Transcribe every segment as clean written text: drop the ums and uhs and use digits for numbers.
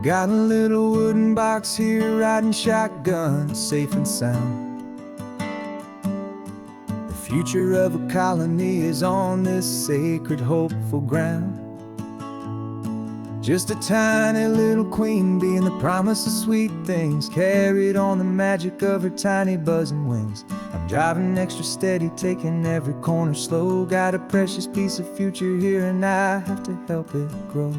Got a little wooden box here, riding shotgun, safe and sound. The future of a colony is on this sacred, hopeful ground. Just a tiny little queen bee and the promise of sweet things, carried on the magic of her tiny buzzing wings. I'm driving extra steady, taking every corner slow. Got a precious piece of future here and I have to help it grow.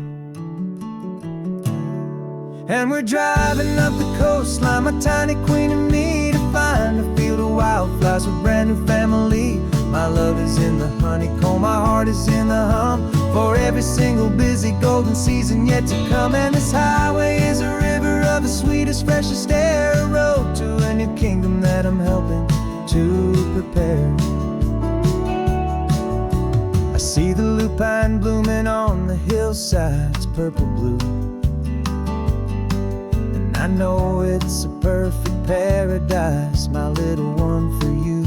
And we're driving up the coastline, my tiny queen and me, to find a field of wildflowers with brand new family. My love is in the honeycomb, my heart is in the hum, for every single busy golden season yet to come. And this highway is a river of the sweetest, freshest air, a road to a new kingdom that I'm helping to prepare. I see the lupine blooming on the hillsides, purple blue, and I know it's a perfect paradise, my little one, for you.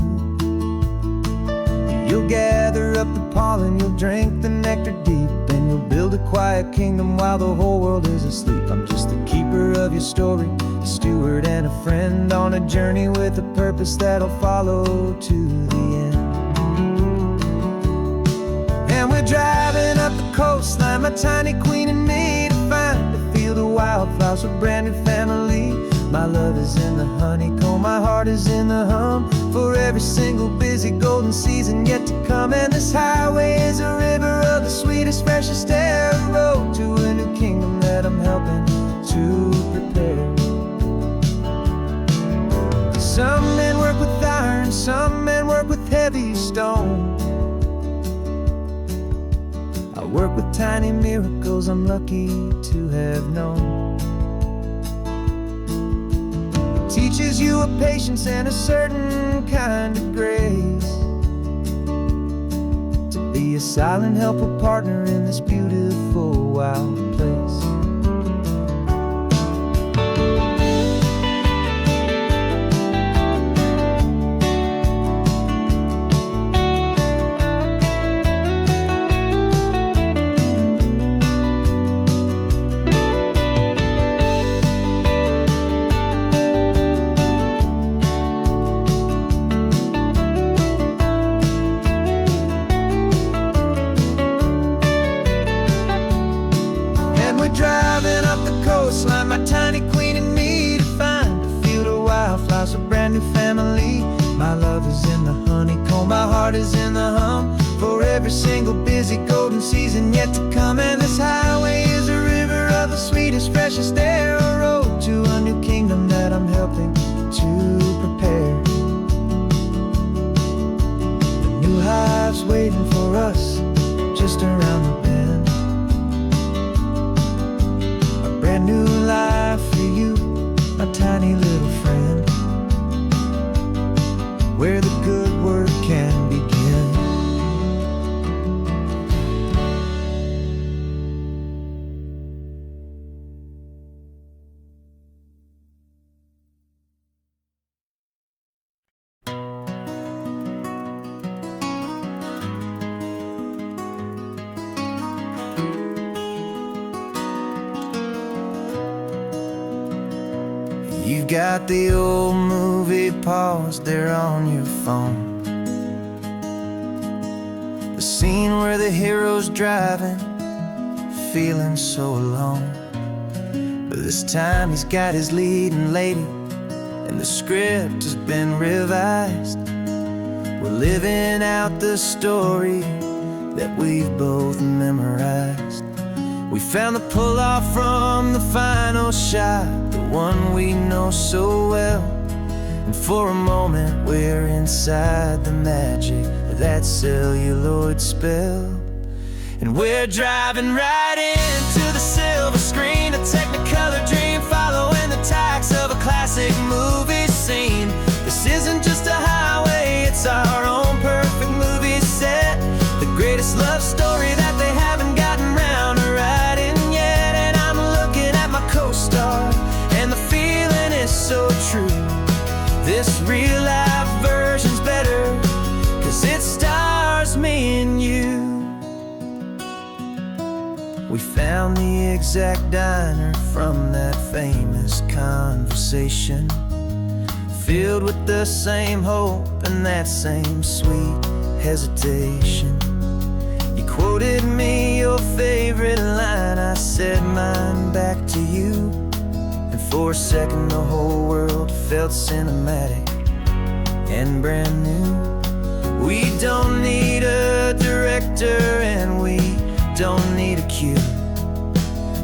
You'll gather up the pollen, you'll drink the nectar deep, and you'll build a quiet kingdom while the whole world is asleep. I'm just the keeper of your story, a steward and a friend, on a journey with a purpose that'll follow to the end. And we're driving up the coastline, my tiny queen and me, to find a field of wildflowers with brand new family. My love is in the honeycomb, my heart is in the hum, for every single busy golden season yet to come. And this highway is a river of the sweetest, freshest air, a road to a new kingdom that I'm helping to prepare. Some men work with iron, some men work with heavy stone. I work with tiny miracles I'm lucky to have known. Teaches you a patience and a certain kind of grace, to be a silent, helpful partner in this beautiful, wild place. Driving up the coastline, my tiny queen and me, to find a field of wildflowers, a brand new family. My love is in the honeycomb, my heart is in the hum, for every single busy golden season yet to come. And this highway is a river of the sweetest, freshest air, a road to a new kingdom that I'm helping to prepare. The new hive's waiting for us just around the bend. Brand new life for you, my tiny little friend, where the good work can begin. You've got the old movie paused there on your phone, the scene where the hero's driving, feeling so alone. But this time he's got his leading lady, and the script has been revised. We're living out the story that we've both memorized. We found the pull-off from the final shot, the one we know so well. And for a moment we're inside the magic of that celluloid spell. And we're driving right into the silver screen, a Technicolor dream, following the tacks of a classic movie scene. This isn't just a highway, it's our own perfect movie set, the greatest love story that they haven't gotten round to writing yet. And I'm looking at my co-star, and the feeling is so true. This real life version's better, 'cause it stars me and you. We found the exact diner from that famous conversation, filled with the same hope and that same sweet hesitation. You quoted me your favorite line, I said mine back to you, and for a second the whole world felt cinematic and brand new. We don't need a director and we don't need a cue.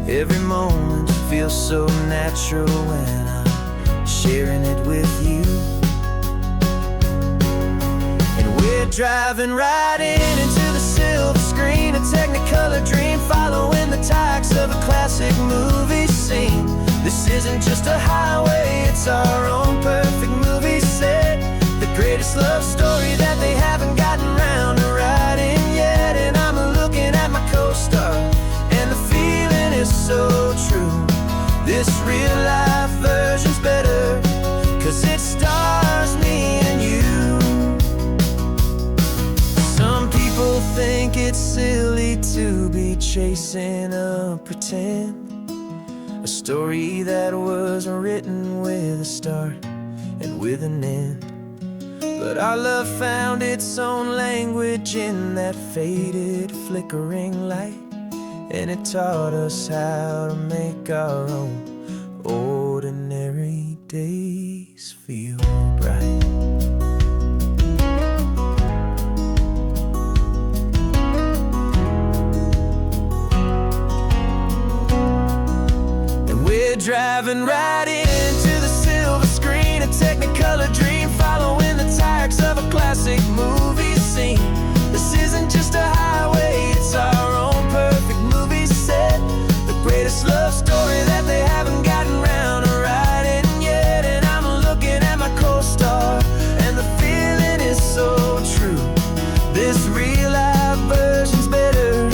Every moment feels so natural when I'm sharing it with you. And we're driving right into the silver screen, a technicolor dream, following the tacks of a classic movie scene. This isn't just a highway, it's our own perfect movie set, the greatest love story that they haven't gotten round to writing yet. And I'm looking at my co-star, and the feeling is so true. This real life version's better, 'cause it stars me and you. Some people think it's silly to be chasing a pretend, a story that was written with a start and with an end. But our love found its own language in that faded, flickering light, and it taught us how to make our own ordinary days feel bright. And we're driving right into the silver screen, a technicolor dream, following the tacks of a classic movie scene. This isn't just a highway, it's our own perfect movie set, the greatest love story that they haven't gotten round to writing yet. And I'm looking at my co-star, and the feeling is so true. This real life version's better,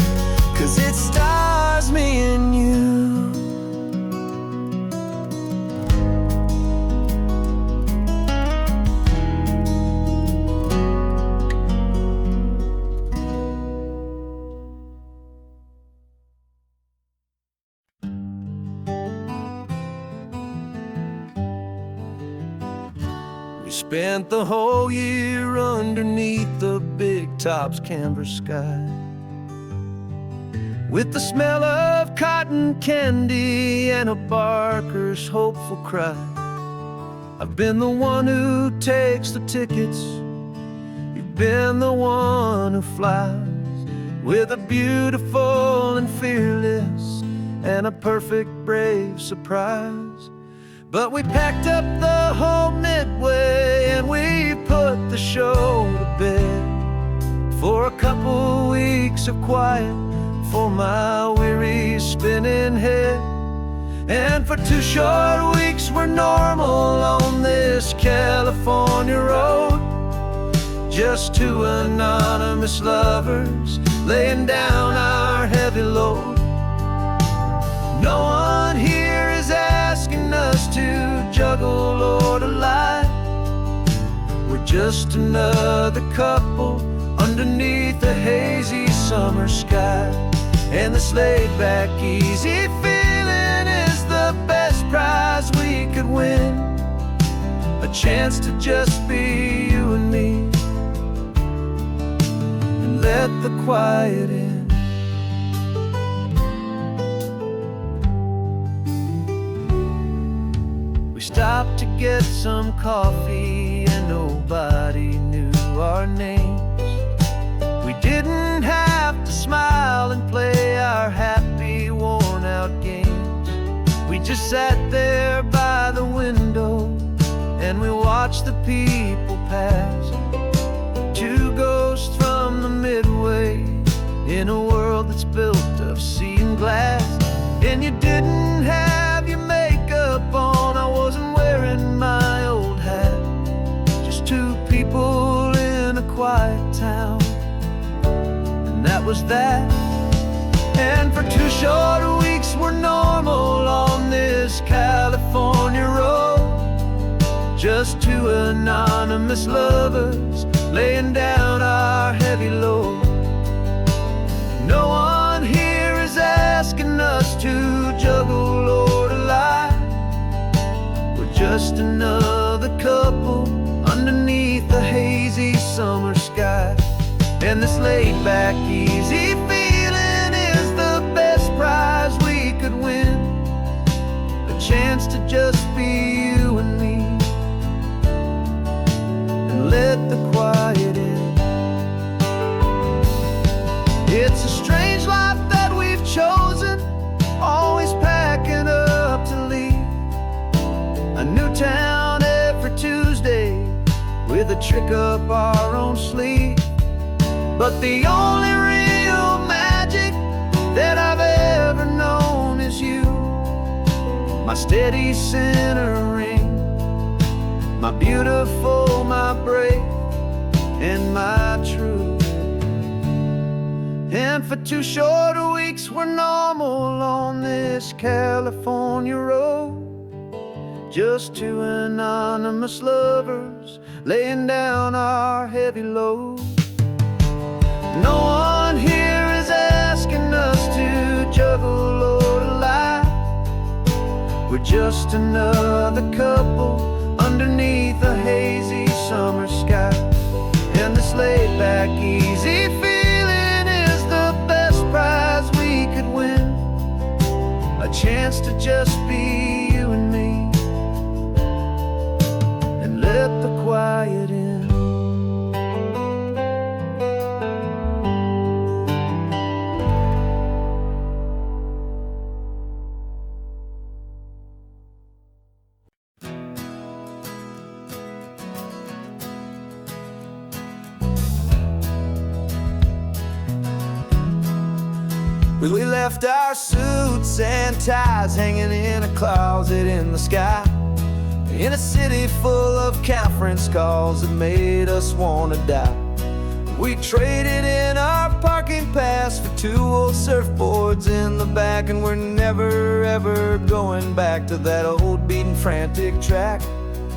'cause it stars me and you. We spent the whole year underneath the big top's canvas sky, with the smell of cotton candy and a barker's hopeful cry. I've been the one who takes the tickets, you've been the one who flies, with a beautiful and fearless and a perfect brave surprise. But we packed up the whole midway and we put the show to bed, for a couple weeks of quiet for my weary spinning head. And for 2 short weeks we're normal on this California road, just 2 anonymous lovers laying down our heavy load. No one here is asking us to juggle or to lie. We're just another couple underneath a hazy summer sky. And this laid-back, easy feeling is the best prize we could win, a chance to just be you and me, and let the quiet in. We stopped to get some coffee and nobody knew our names. We didn't have to smile and play our happy, worn-out games. We just sat there by the window and we watched the people pass, 2 ghosts from the midway in a world that's built of sea and glass. And you didn't have your makeup on, I wasn't wearing my old hat, just 2 people in a quiet town, and that was that. And for 2 short weeks we're normal on this California road, just 2 anonymous lovers laying down our heavy load. No one here is asking to juggle or to lie. We're just another couple underneath the hazy summer sky. And this laid-back, easy feeling is the best prize we could win. A chance to just be you and me, and let the quiet in. It's a strange life that we've chosen, always packing up to leave. A new town every Tuesday, with a trick up our own sleeve. But the only real magic that I've ever known is you, my steady centering, my beautiful, my brave, and my true. And for 2 short weeks we're normal on this California road, just 2 anonymous lovers laying down our heavy load. No one here is asking us to juggle or to lie. We're just another couple underneath a hazy summer sky. And this laid-back, easy feeling is the best prize we could win. A chance to just be you and me, and let the quiet in. We left our suits and ties hanging in a closet in the sky, in a city full of conference calls that made us want to die. We traded in our parking pass for 2 old surfboards in the back, and we're never ever going back to that old beaten frantic track.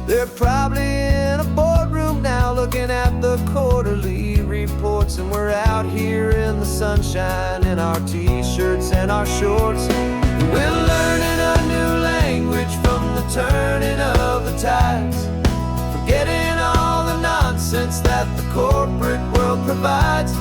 They're probably in a boardroom now looking at the quarterly reports, and we're out here in the sunshine in our t-shirts and our shorts. We're learning a new language from the turning of the tides, forgetting all the nonsense that the corporate world provides.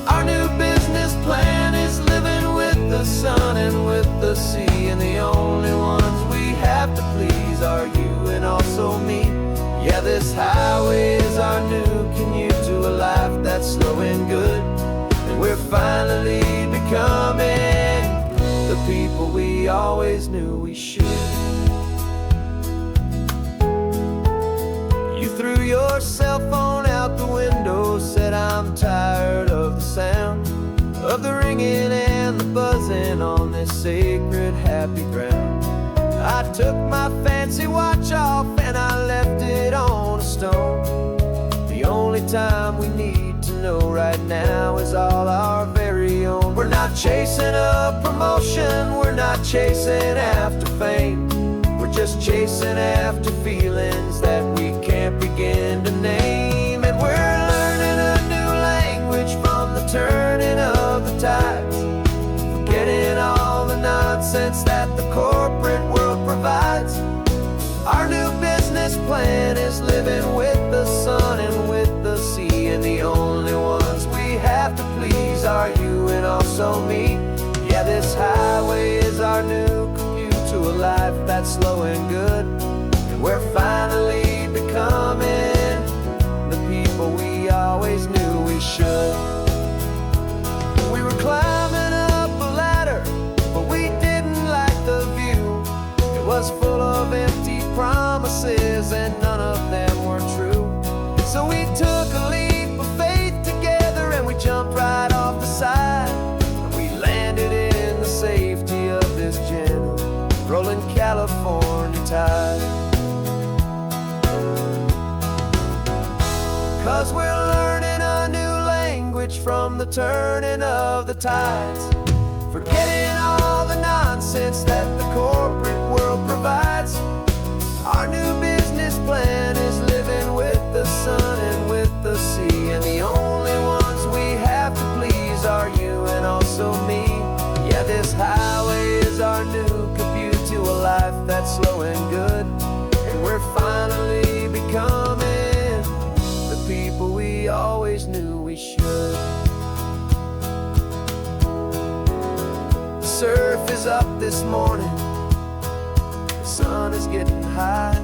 Our new business plan is living with the sun and with the sea, and the only ones we have to please are you and also me. Yeah, this highway is our new commute to a life that's slow and good, and we're finally becoming the people we always knew we should. You threw your cell phone out the window, said I'm tired of the sound of the ringing and the buzzing on this sacred happy ground. I took my fancy watch off and I left it on a stone. The only time we need to know right now is all our very own. We're not chasing a promotion, we're not chasing after fame. We're just chasing after feelings that we can't begin to name. And we're learning a new language from the turning of the tides, forgetting all the nonsense that the corporate world provides. Our new business plan is living with the sun and with the sea, and the only ones we have to please are you and also me. Yeah, this highway is our new commute to a life that's slow and good, and we're finally becoming the people we always knew we should. We were climbing up a ladder, but we didn't like the view. It was full of empty promises and none of them were true. So we took a leap of faith together and we jumped right off the side, and we landed in the safety of this gentle rolling California tide. 'Cause we're learning a new language from the turning of the tides, forgetting all the nonsense that the corporate world provides. Our new business plan is living with the sun and with the sea, and the only ones we have to please are you and also me. Yeah, this highway is up this morning, the sun is getting high.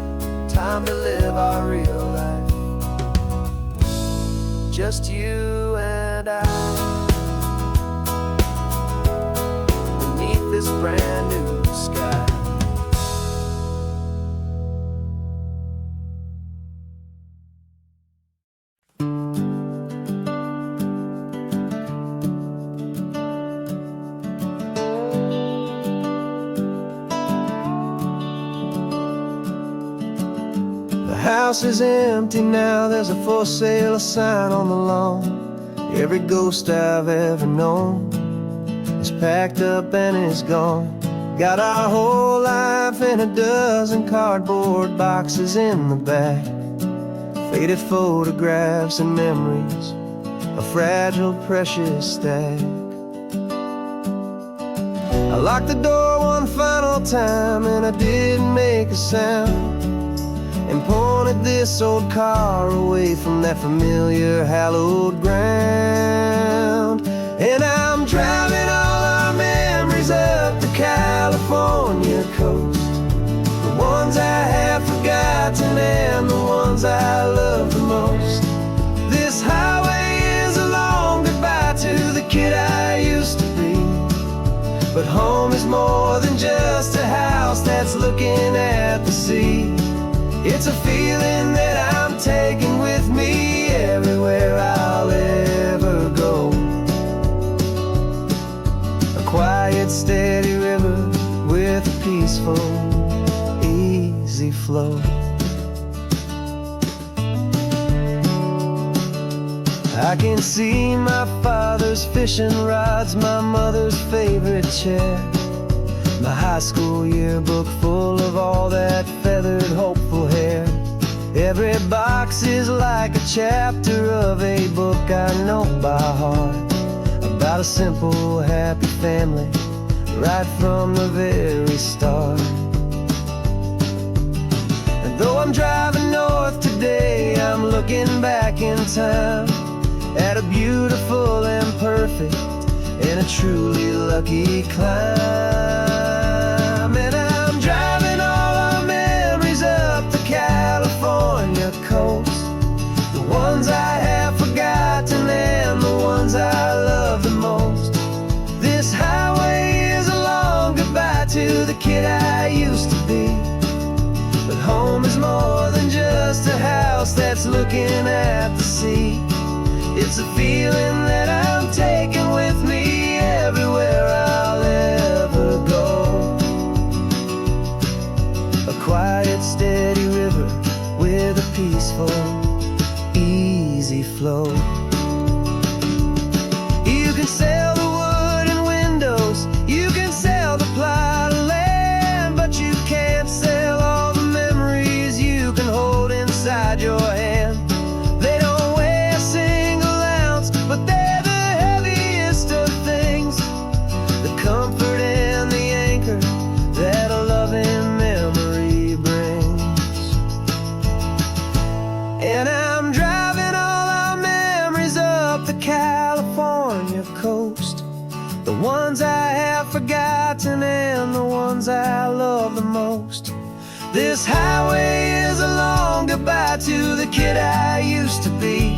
Time to live our real life, just you and I, beneath this brand new sky. The house is empty now, there's a for sale sign on the lawn. Every ghost I've ever known is packed up and is gone. Got our whole life in a dozen cardboard boxes in the back. Faded photographs and memories, a fragile, precious stack. I locked the door one final time and I didn't make a sound, and pointed this old car away from that familiar hallowed ground. And I'm driving all our memories up the California coast, the ones I have forgotten and the ones I love the most. This highway is a long goodbye to the kid I used to be, but home is more than just a house that's looking at the sea. It's a feeling that I'm taking with me everywhere I'll ever go. A quiet, steady river with a peaceful, easy flow. I can see my father's fishing rods, my mother's favorite chair, my high school yearbook full of all that feathered, hopeful hair. Every box is like a chapter of a book I know by heart, about a simple, happy family right from the very start. And though I'm driving north today, I'm looking back in time at a beautiful and perfect and a truly lucky climb. And I'm driving all our memories up the California coast, the ones I have forgotten and the ones I love the most. This highway is a long goodbye to the kid I used to be, but home is more than just a house that's looking at the sea. It's a feeling that I'm taking with me everywhere I'll ever go. A quiet, steady river with a peaceful, easy flow. You can sell the wood and windows, you can sell the plot of land, but you can't sell all the memories you can hold inside your hand. They don't weigh a single ounce, but they're the heaviest of things, the comfort and the anchor that a loving memory brings. And I'm driving all our memories up the California coast, the ones I have forgotten and the ones I love the most. This highway is a long goodbye to the kid I used to be,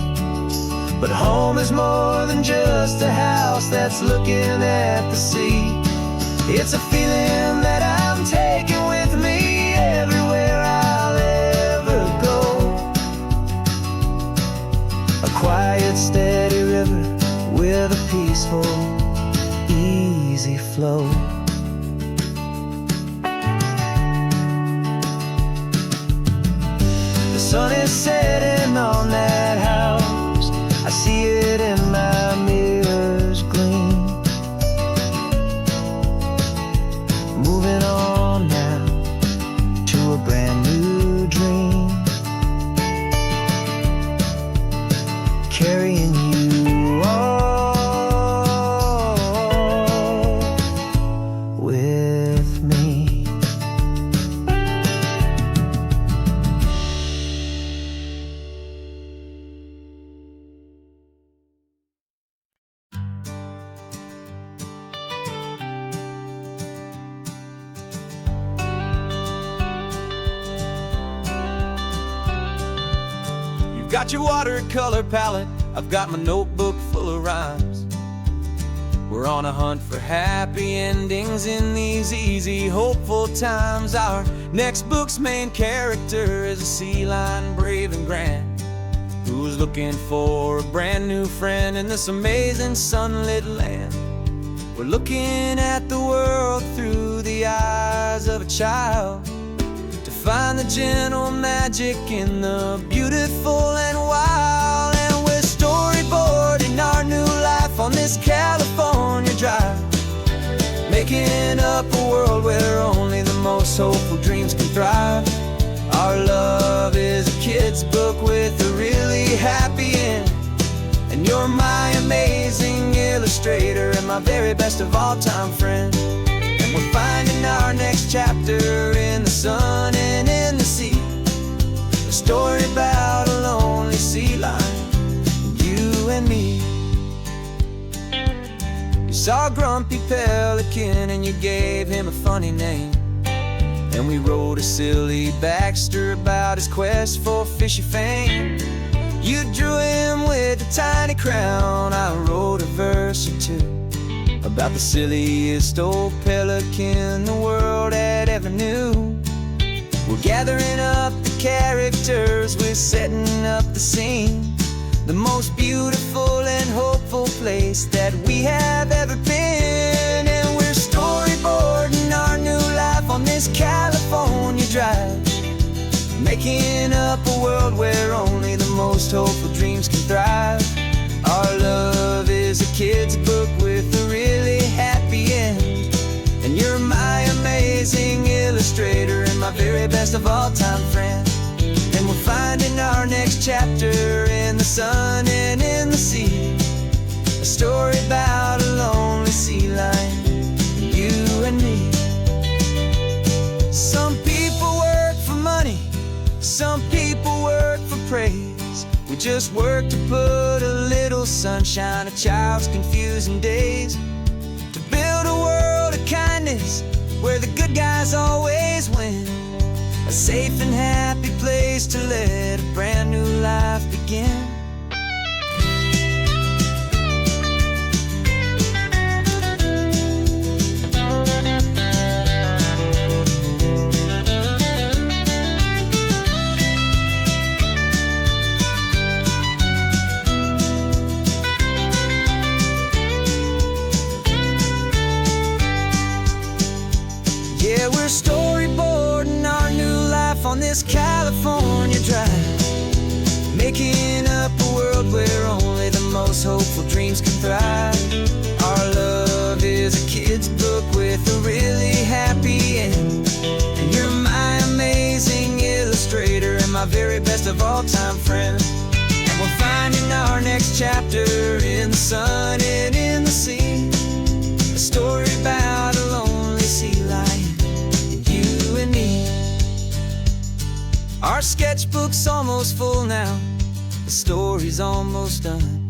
but home is more than just a house that's looking at the sea. It's a feeling that I'm taking with me everywhere I'll ever go. A quiet, steady river with a peaceful, easy flow. The sun is setting on that house, I see it in my mirror's gleam. Moving on now to a brand new dream, carrying you all with me. got your watercolor palette, I've got my notebook full of rhymes. We're on a hunt for happy endings in these easy, hopeful times. Our next book's main character is a sea lion, brave and grand, who's looking for a brand new friend in this amazing sunlit land. We're looking at the world through the eyes of a child, to find the gentle magic in the beautiful and wild. And we're storyboarding our new life on this California drive, making up a world where only the most hopeful dreams can thrive. Our love is a kid's book with a really happy end, and you're my amazing illustrator and my very best of all time friend. And we're finding our next chapter in the sun and in the sea, a story about a lonely sea lion, you and me. You saw a grumpy pelican and you gave him a funny name, and we wrote a silly Baxter about his quest for fishy fame. You drew him with a tiny crown, I wrote a verse or two about the silliest old pelican the world had ever knew. We're gathering up the characters, we're setting up the scene, the most beautiful and hopeful place that we have ever been. And we're storyboarding our new life on this California drive, making up a world where only the most hopeful dreams can thrive. Our love is a kid's book with a really happy end, and you're my amazing illustrator and my very best of all time friend. And we're finding our next chapter in the sun and in the sea, a story about a lonely sea lion, you and me. Some people work for money, some people work for praise. We just work to put a little sunshine in a child's confusing days, to build a world of kindness where the good guys always win, a safe and happy place to let a brand new life begin. Yeah, we're storyboarding our new life on this California drive, making up a world where only the most hopeful dreams can thrive. Our love is a kid's book with a really happy end, and you're my amazing illustrator and my very best of all time friend. And we're finding our next chapter in the sun and in the sea, a story about a lonely sea lion, you and me. Our sketchbook's almost full now, the story's almost done.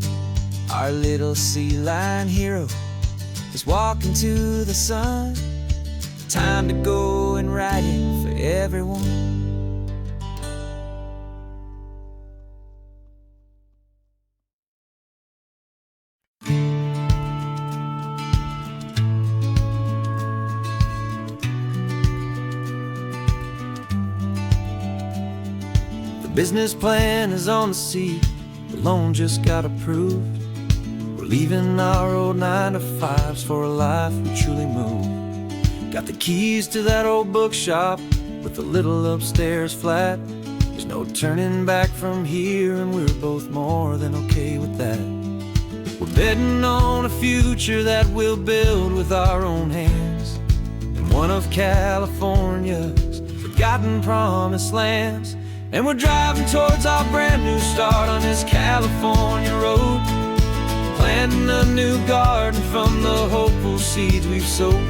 Our little sea lion hero is walking to the sun. Time to go and write it for everyone. Business plan is on the seat, the loan just got approved. We're leaving our old 9-to-5s for a life we truly move. Got the keys to that old bookshop with the little upstairs flat. There's no turning back from here, and we're both more than okay with that. We're betting on a future that we'll build with our own hands, in one of California's forgotten promised lands. And we're driving towards our brand new start on this California road, planting a new garden from the hopeful seeds we've sowed.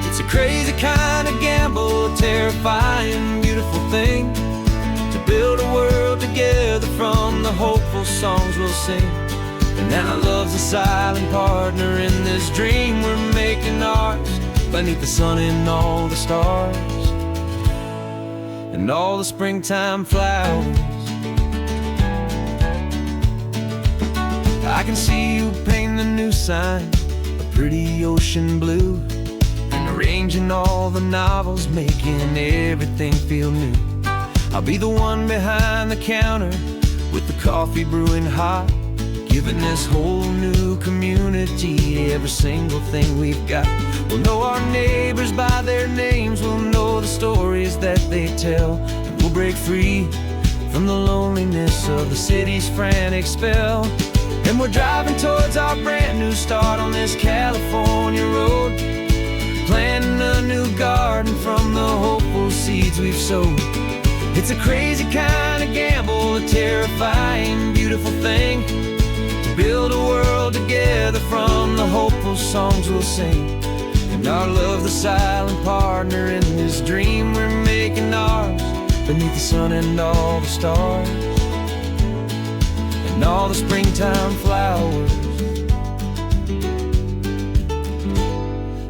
It's a crazy kind of gamble, a terrifying, beautiful thing, to build a world together from the hopeful songs we'll sing. And now love's a silent partner in this dream we're making ours, beneath the sun and all the stars and all the springtime flowers. I can see you painting the new sign a pretty ocean blue, and arranging all the novels, making everything feel new. I'll be the one behind the counter with the coffee brewing hot, giving this whole new community every single thing we've got. We'll know our neighbors by their names, we'll know the stories that they tell, and we'll break free from the loneliness of the city's frantic spell. And we're driving towards our brand new start on this California road, planting a new garden from the hopeful seeds we've sowed. It's a crazy kind of gamble, a terrifying, beautiful thing, to build a world together from the hopeful songs we'll sing. And our love, the silent partner in this dream we're making ours, beneath the sun and all the stars, and all the springtime flowers.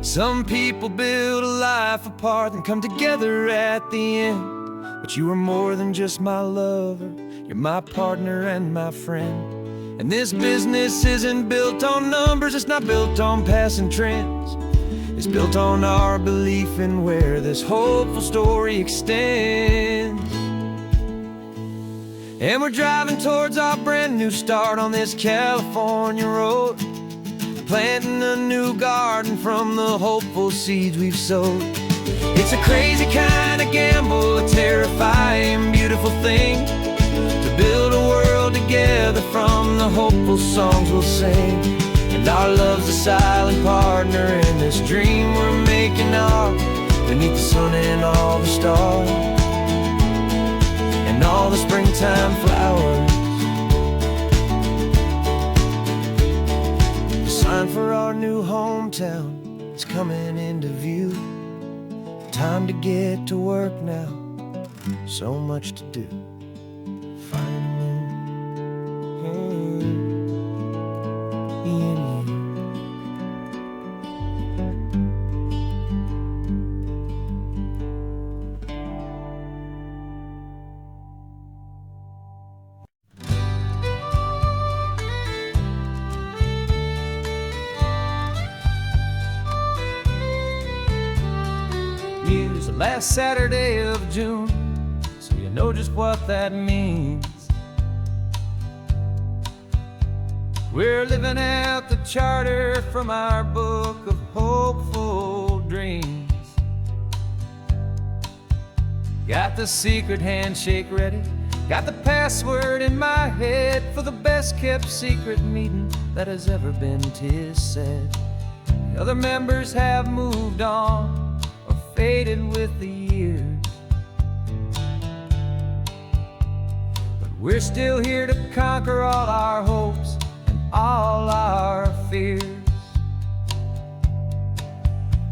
Some people build a life apart and come together at the end, but you are more than just my lover, you're my partner and my friend. And this business isn't built on numbers, it's not built on passing trends. It's built on our belief in where this hopeful story extends. And we're driving towards our brand new start on this California road, planting a new garden from the hopeful seeds we've sowed. It's a crazy kind of gamble, a terrifying, beautiful thing, to build a world together from the hopeful songs we'll sing. And our love's a silent partner in this dream we're making ours, beneath the sun and all the stars, and all the springtime flowers. The sign for our new hometown is coming into view. Time to get to work now, so much to do. Finding in Muse, the last Saturday of June, so you know just what that means. We're living out the charter from our book of hopeful dreams. Got the secret handshake ready, got the password in my head for the best kept secret meeting that has ever been, 'tis said. The other members have moved on, faded with the years, but we're still here to conquer all our hopes and all our fears.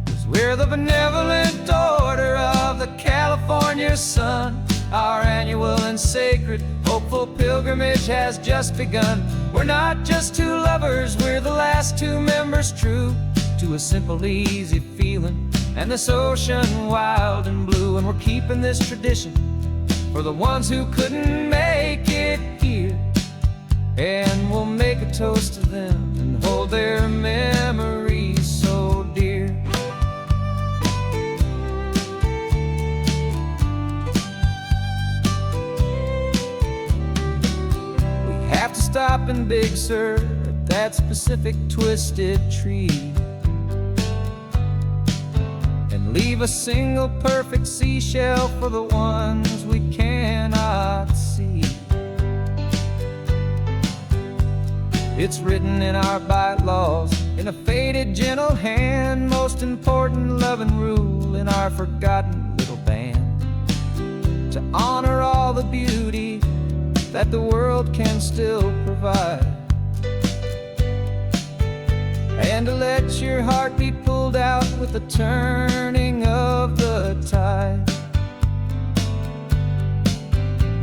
'Cause we're the benevolent order of the California sun. Our annual and sacred hopeful pilgrimage has just begun. We're not just two lovers, we're the last two members true to a simple, easy feeling, and this ocean wild and blue. And we're keeping this tradition for the ones who couldn't make it here, and we'll make a toast to them and hold their memories so dear. We have to stop in Big Sur at that specific twisted tree, leave a single perfect seashell for the ones we cannot see. It's written in our bylaws in a faded gentle hand, most important loving rule in our forgotten little band, to honor all the beauty that the world can still provide, and to let your heart be pulled out with the turning of the tide.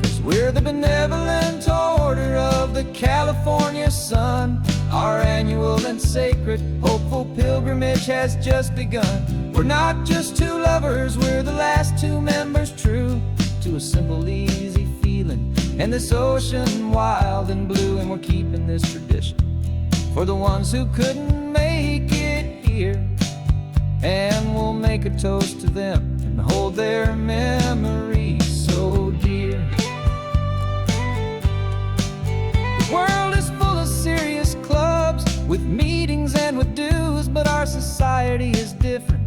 'Cause we're the benevolent order of the California sun. Our annual and sacred hopeful pilgrimage has just begun. We're not just two lovers, we're the last two members true to a simple, easy feeling, and this ocean wild and blue. And we're keeping this tradition for the ones who couldn't make it here. And we'll make a toast to them and hold their memories so dear. The world is full of serious clubs, with meetings and with dues, but our society is different,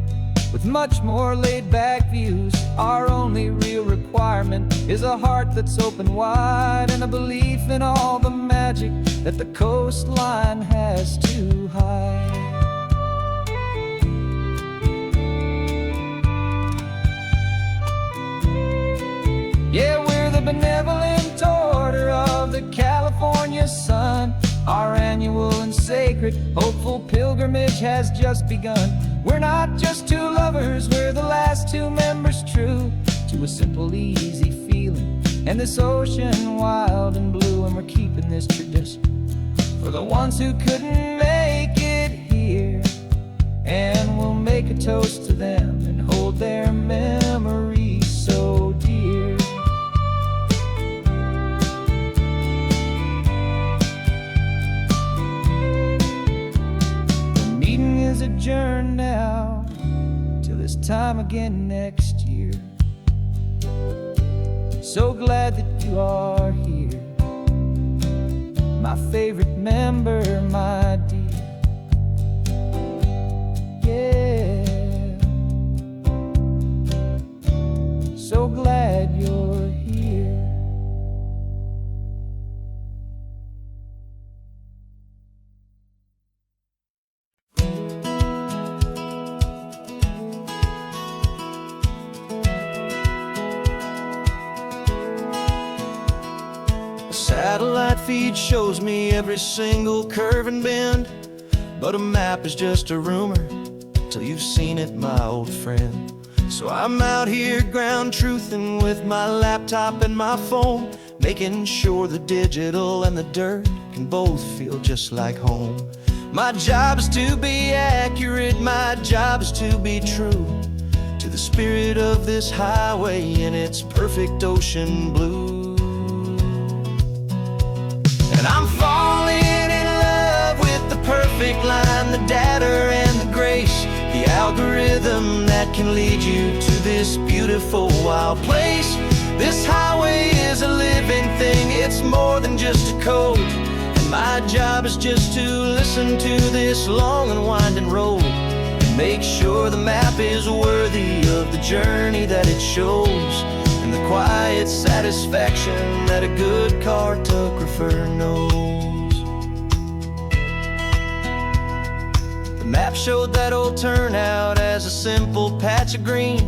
with much more laid-back views. Our only real requirement is a heart that's open wide, and a belief in all the magic that the coastline has to hide. Yeah, we're the benevolent order of the California sun. Our annual and sacred, hopeful pilgrimage has just begun. We're not just two lovers, we're the last two members true to a simple, easy feeling, and this ocean wild and blue. And we're keeping this tradition for the ones who couldn't make it here. And we'll make a toast to them and hold their memories so dear. Adjourn now till this time again next year. So glad that you are here, my favorite member, my dear. Yeah, so glad you're here. Satellite feed shows me every single curve and bend, but a map is just a rumor till you've seen it, my old friend. So I'm out here ground truthing with my laptop and my phone, making sure the digital and the dirt can both feel just like home. My job is to be accurate, my job is to be true to the spirit of this highway in its perfect ocean blue. And I'm falling in love with the perfect line, the data and the grace, the algorithm that can lead you to this beautiful wild place. This highway is a living thing, it's more than just a code. And my job is just to listen to this long and winding road and make sure the map is worthy of the journey that it shows, and the quiet satisfaction that a good cartographer knows. The map showed that old turnout as a simple patch of green,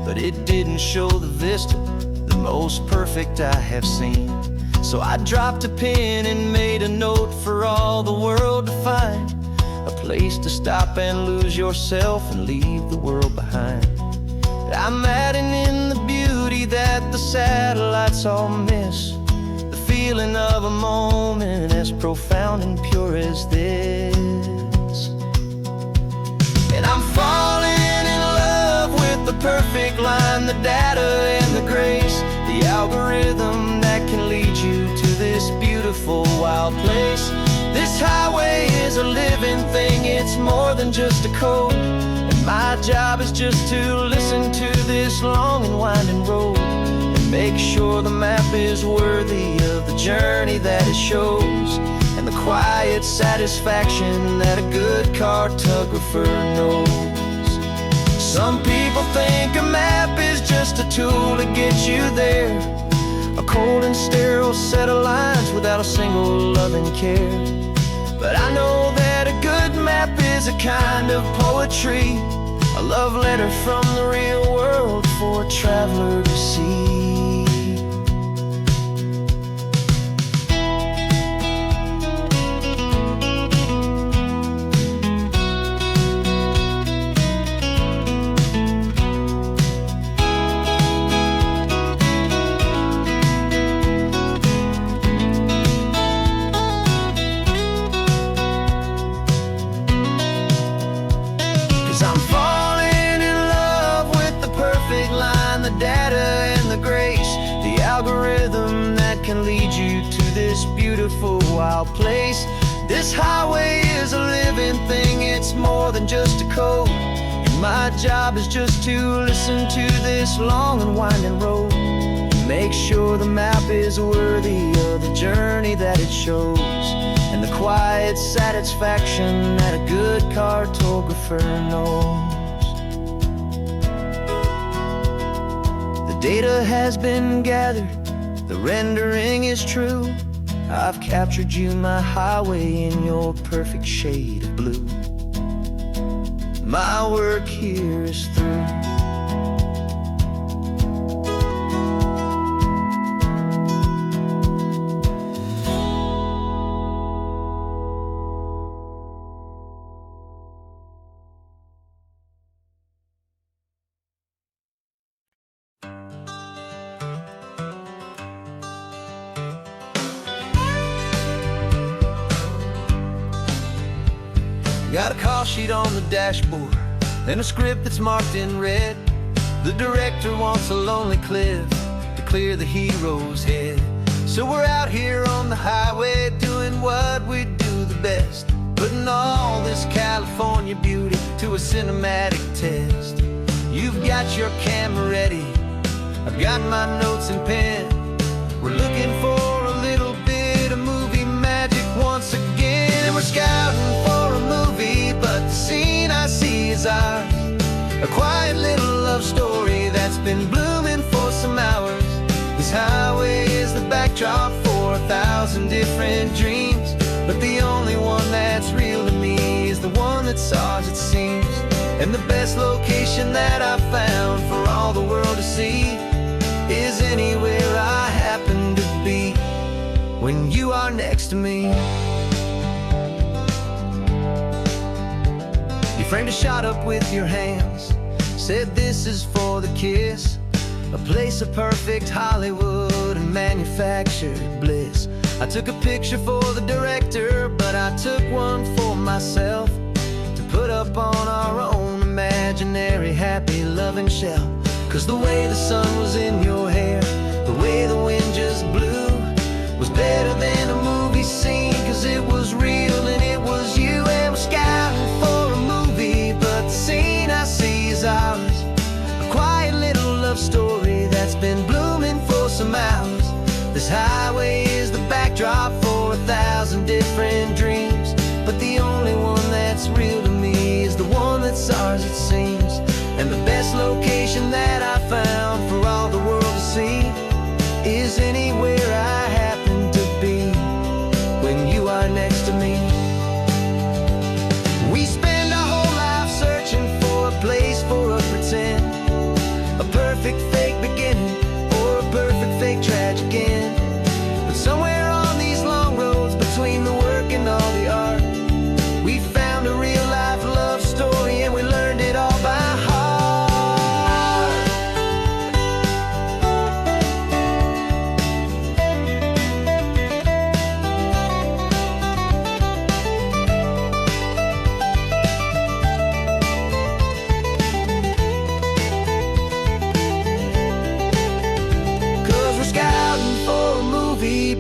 but it didn't show the vista, the most perfect I have seen. So I dropped a pin and made a note for all the world to find, a place to stop and lose yourself and leave the world behind. I'm adding in the beauty that the satellites all miss, the feeling of a moment as profound and pure as this. And I'm falling in love with the perfect line, the data and the grace, the algorithm that can lead you to this beautiful wild place. This highway is a living thing, it's more than just a code. My job is just to listen to this long and winding road and make sure the map is worthy of the journey that it shows, and the quiet satisfaction that a good cartographer knows. Some people think a map is just a tool to get you there, a cold and sterile set of lines without a single loving care. But I know that a good map is a kind of poetry, a love letter from the real world for a traveler to see. 'Cause I'm falling in love with the perfect line, the data and the grace, the algorithm that can lead you to this beautiful wild place. This highway is a living thing, it's more than just a code. And my job is just to listen to this long and winding road, make sure the map is worthy of the journey that it shows, and the quiet satisfaction that a good cartographer knows. The data has been gathered, the rendering is true. I've captured you, my highway, in your perfect shade of blue. My work here is through. Got a call sheet on the dashboard and a script that's marked in red. The director wants a lonely cliff to clear the hero's head. So we're out here on the highway doing what we do the best, putting all this California beauty to a cinematic test. You've got your camera ready, I've got my notes and pen. We're looking for a little bit of movie magic once again. And we're scouting for a movie, but the scene I see is ours. A quiet little love story that's been blooming for some hours. This highway is the backdrop for 1,000 different dreams, but the only one that's real to me is the one that's ours, it seems. And the best location that I've found for all the world to see is anywhere I happen to be when you are next to me. You framed a shot up with your hands, said this is for the kiss, a place of perfect Hollywood and manufactured bliss. I took a picture for the director, but I took one for myself to put up on our own imaginary happy loving shelf. Cause the way the sun was in your hair, the way the wind just blew, was better than a movie scene. Cause it was real and it was you. And we're scouting for a movie, but the scene I see is ours. A quiet little love story that's been blooming for some hours. This highway is the backdrop for 1,000 different dreams, but the only one that's real to me is the one that's ours, it seems. And the best location that I found for all the world to see is anywhere I happen to be when you are next to me. We spend our whole life searching for a place for a pretend, a perfect fake beginning or a perfect fake tragic end. But somewhere on these long roads between the work and all the art, we found a real life love story and we learned it all by heart.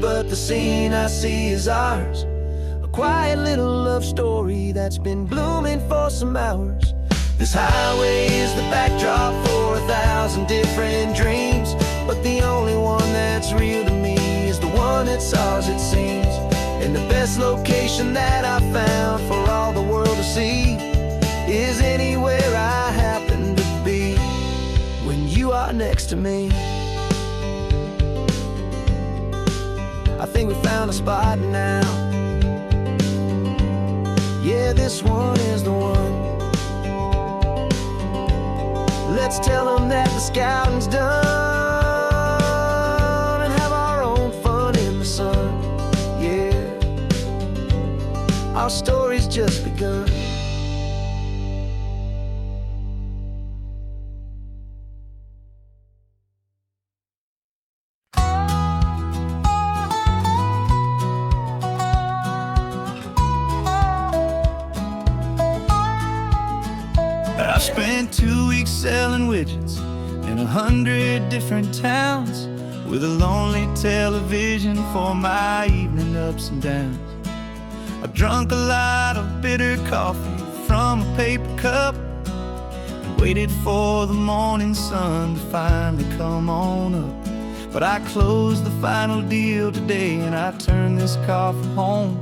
But the scene I see is ours. A quiet little love story that's been blooming for some hours. This highway is the backdrop for 1,000 different dreams, but the only one that's real to me is the one that's ours, it seems. And the best location that I found for all the world to see is anywhere I happen to be when you are next to me. I think we found a spot now. Yeah, this one is the one. Let's tell them that the scouting's done and have our own fun in the sun. Yeah, our story's just begun. I spent 2 weeks selling widgets in 100 different towns, with a lonely television for my evening ups and downs. I drunk a lot of bitter coffee from a paper cup, and waited for the morning sun to finally come on up. But I closed the final deal today, and I turned this car for home.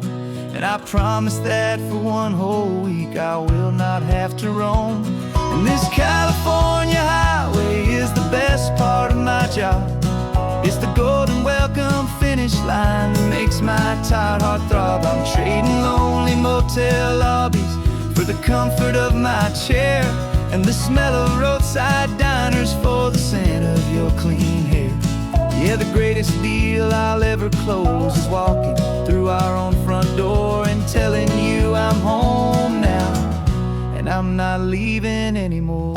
And I promise that for one whole week I will not have to roam. And this California highway is the best part of my job. It's the golden welcome finish line that makes my tired heart throb. I'm trading lonely motel lobbies for the comfort of my chair, and the smell of roadside diners for the scent of your clean hair. Yeah, the greatest deal I'll ever close is walking through our own front door and telling you I'm home now, and I'm not leaving anymore.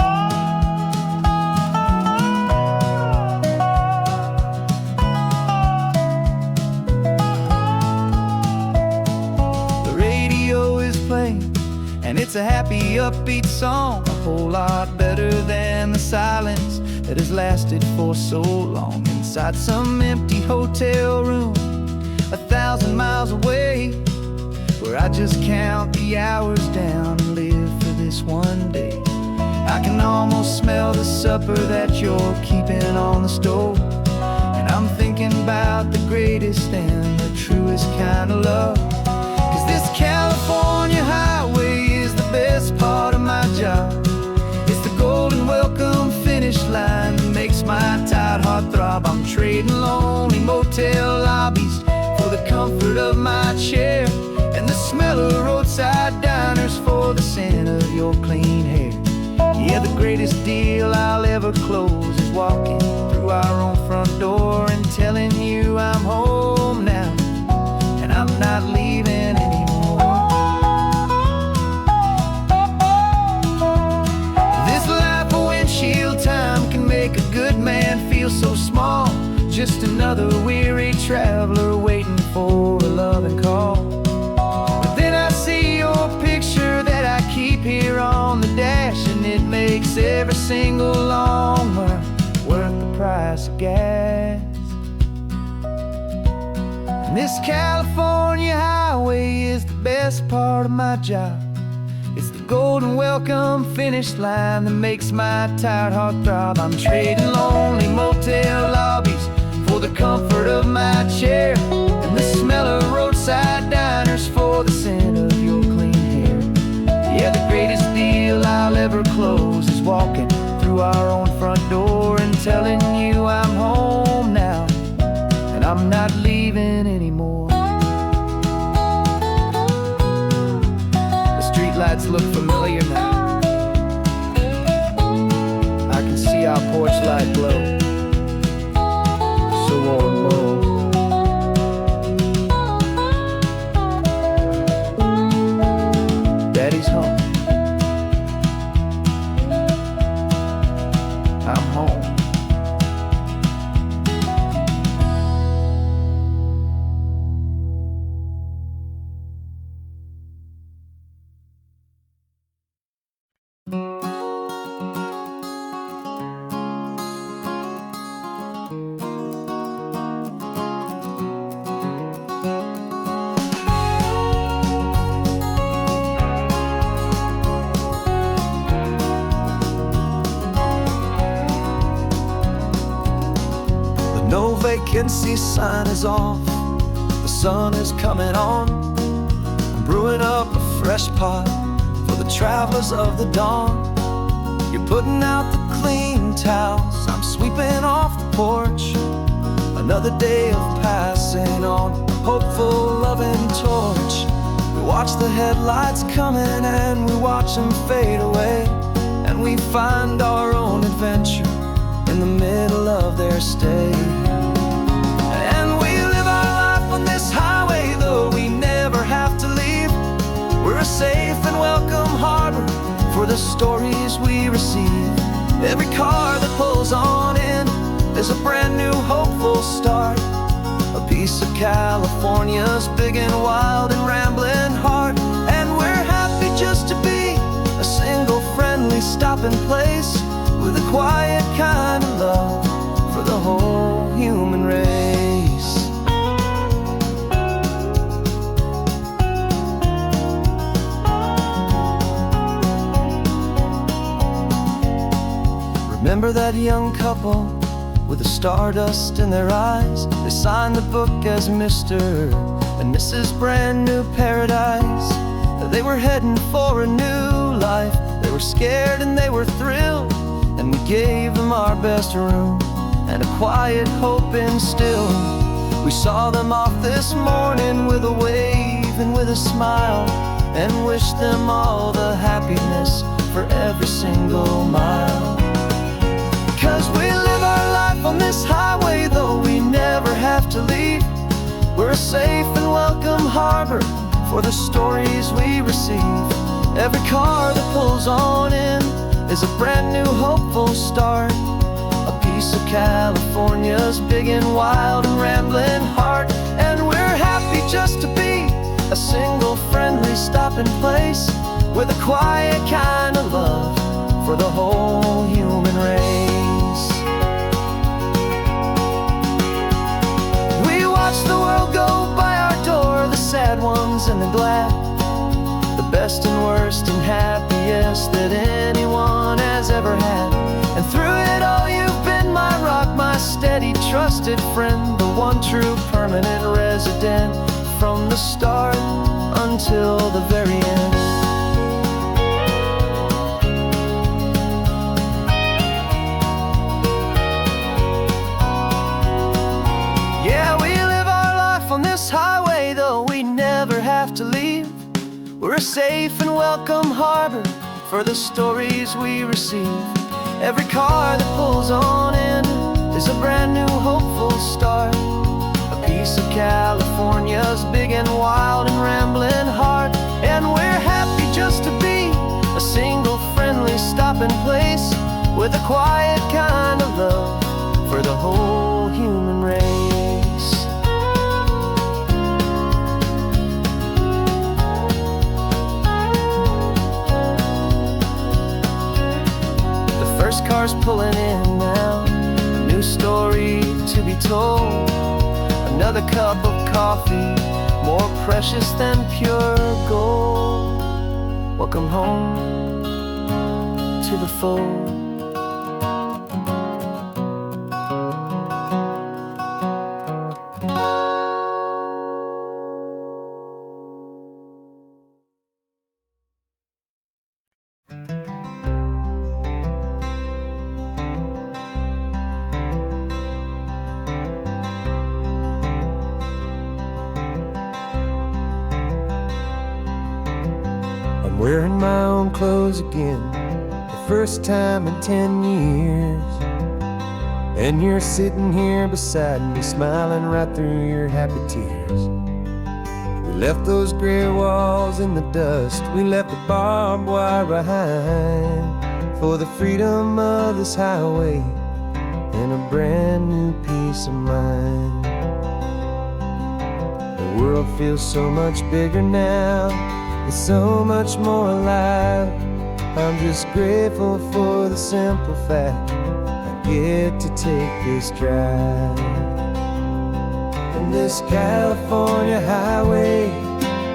The radio is playing, and it's a happy, upbeat song, a whole lot better than the silence that has lasted for so long. Inside some empty hotel room 1,000 miles away, where I just count the hours down and live for this one day. I can almost smell the supper that you're keeping on the stove, and I'm thinking about the greatest and the truest kind of love. 'Cause this California highway is the best part of my job. It's the golden welcome finish line that makes my tired heart throb. I'm trading lonely motel lobbies for the comfort of my chair, and the smell of roadside diners for the scent of your clean hair. Yeah, the greatest deal I'll ever close is walking through our own front door and telling you I'm home now, and I'm not leaving anymore. This life of windshield time can make a good man feel so small, just another weary traveler waiting for a loving call. But then I see your picture that I keep here on the dash, and it makes every single long mile worth the price of gas. And this California highway is the best part of my job. It's the golden welcome finish line that makes my tired heart throb. I'm trading lonely motel lobbies for the comfort of my chair, and the smell of roadside diners for the scent of your clean hair. Yeah, the greatest deal I'll ever close is walking through our own front door and telling you I'm home now, and I'm not leaving anymore. The streetlights look familiar now. I can see our porch light glow, so warm, low. Daddy's home. I'm home. No vacancy sign is off, the sun is coming on. I'm brewing up a fresh pot for the travelers of the dawn. You're putting out the clean towels, I'm sweeping off the porch. Another day of passing on, a hopeful loving torch. We watch the headlights coming and we watch them fade away, and we find our own adventure in the middle of their stay. And we live our life on this highway, though we never have to leave. We're a safe and welcome harbor for the stories we receive. Every car that pulls on in is a brand new hopeful start, a piece of California's big and wild and rambling heart. And we're happy just to be a single friendly stopping place, with a quiet kind of love for the whole human race. that young couple with the stardust in their eyes. They signed the book as Mr. and Mrs. Brand New Paradise. They were heading for a new life. They were scared and they were thrilled, and we gave them our best room and a quiet hope instilled. We saw them off this morning with a wave and with a smile, and wished them all the happiness for every single mile. 'Cause we live our life on this highway, though we never have to leave. We're a safe and welcome harbor for the stories we receive. Every car that pulls on in is a brand new hopeful start, a piece of California's big and wild and rambling heart. And we're happy just to be a single friendly stopping place, with a quiet kind of love for the whole human race. We watch the world go by our door, the sad ones and the glad, the best and worst and happiest that anyone has ever had. And through it all you've been my rock, my steady trusted friend, the one true permanent resident, from the start until the very end. Yeah, we live our life on this highway, though we never have to leave. We're a safe and welcome harbor for the stories we receive. Every car that pulls on in is a brand new hopeful start, a piece of California's big and wild and rambling heart. And we're happy just to be a single friendly stopping place, with a quiet kind of love for the whole human race. The first car's pulling in now, a new story to be told. Another cup of coffee, more precious than pure gold. Welcome home to the fold. I'm wearing my own clothes again, the first time in 10 years. And you're sitting here beside me, smiling right through your happy tears. We left those gray walls in the dust, we left the barbed wire behind, for the freedom of this highway and a brand new peace of mind. The world feels so much bigger now, it's so much more alive. I'm just grateful for the simple fact I get to take this drive. And this California highway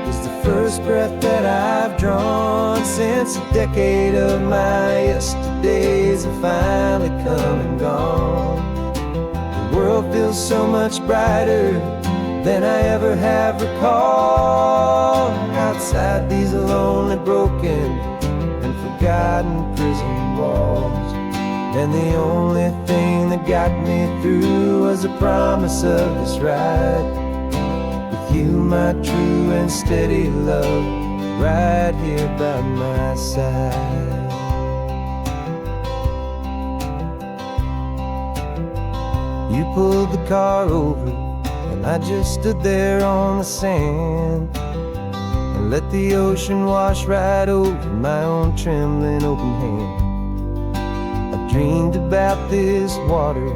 is the first breath that I've drawn since a decade of my yesterdays have finally come and gone. The world feels so much brighter than I ever have recalled. Outside these lonely, broken, and forgotten prison walls, and the only thing that got me through was the promise of this ride with you, my true and steady love, right here by my side. You pulled the car over, and I just stood there on the sand and let the ocean wash right over my own trembling open hand. I dreamed about this water,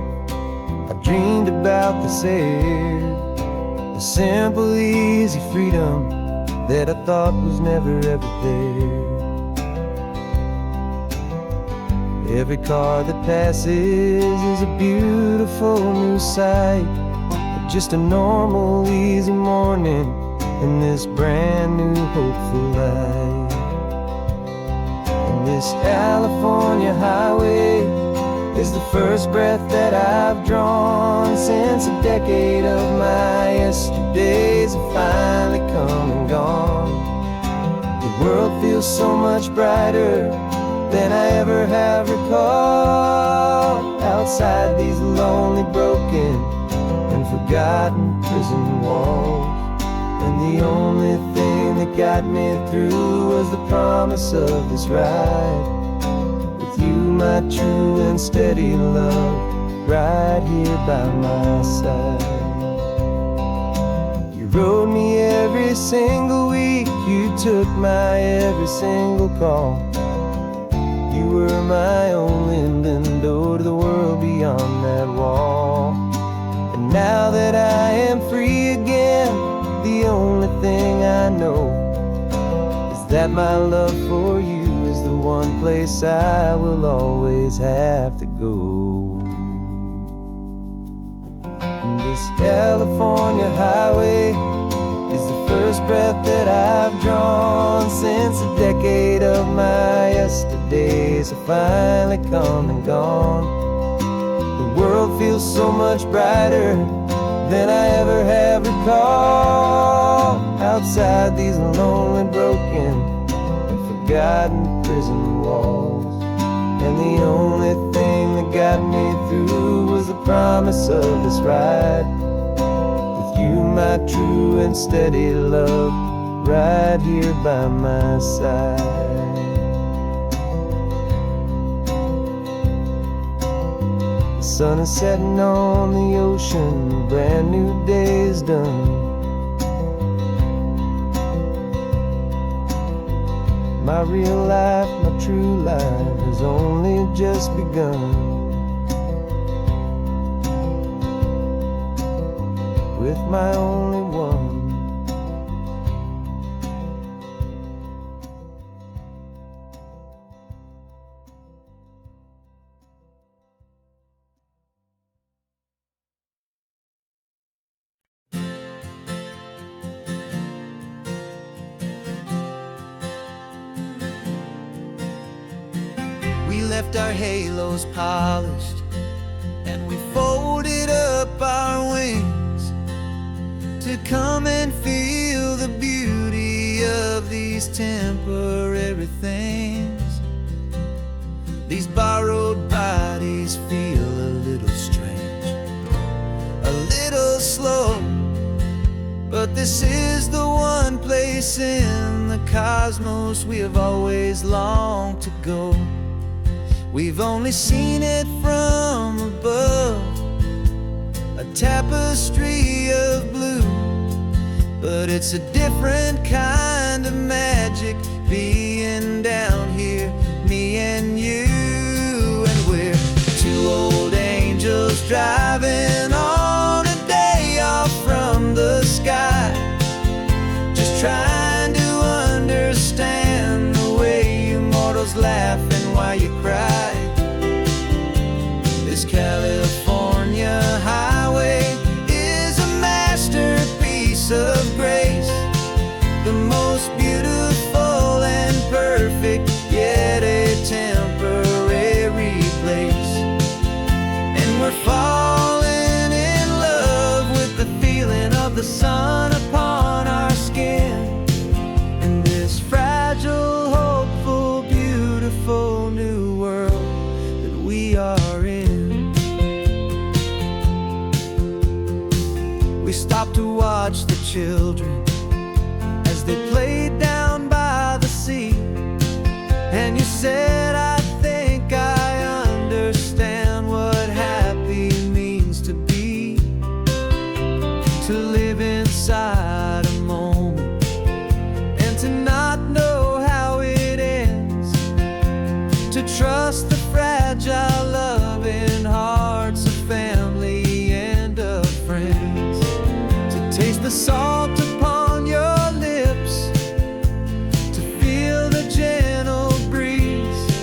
I dreamed about this air, the simple, easy freedom that I thought was never ever there. Every car that passes is a beautiful new sight, just a normal, easy morning in this brand new hopeful life. And this California highway is the first breath that I've drawn since a decade of my yesterdays have finally come and gone. The world feels so much brighter than I ever have recalled. Outside these lonely, broken, and forgotten prison walls. And the only thing that got me through was the promise of this ride. With you, my true and steady love, right here by my side. You rode me every single week, you took my every single call. You were my only window to the world beyond that wall. And now that I am free again, the only thing I know is that my love for you is the one place I will always have to go. And this California highway is the first breath that I've drawn since a decade of my yesterdays have finally come and gone. The world feels so much brighter than I ever have recalled. Outside these lonely, broken, and forgotten prison walls. And the only thing that got me through was the promise of this ride. With you, my true and steady love, right here by my side. The sun is setting on the ocean, a brand new day is done. My real life, my true life has only just begun. With my only one. We left our halos polished, and we folded up our wings to come and feel the beauty of these temporary things. These borrowed bodies feel a little strange, a little slow, but this is the one place in the cosmos we have always longed to go. We've only seen it from above, a tapestry of blue, but it's a different kind of magic being down here, me and you. And we're two old angels driving on a day off from the sky, just trying to understand the way you mortals laugh and why you cry. This California highway is a masterpiece of grace, the most beautiful and perfect, yet a temporary place. And we're falling in love with the feeling of the sun upon our skin, in this fragile, hopeful, beautiful new world that we are in. We stopped to watch the children as they played down by the sea, and you said, I think I understand what happy means to be, to live inside a moment and to not know how it ends, to trust the fragile loving hearts of family and of friends, to taste the salt upon your lips, to feel the gentle breeze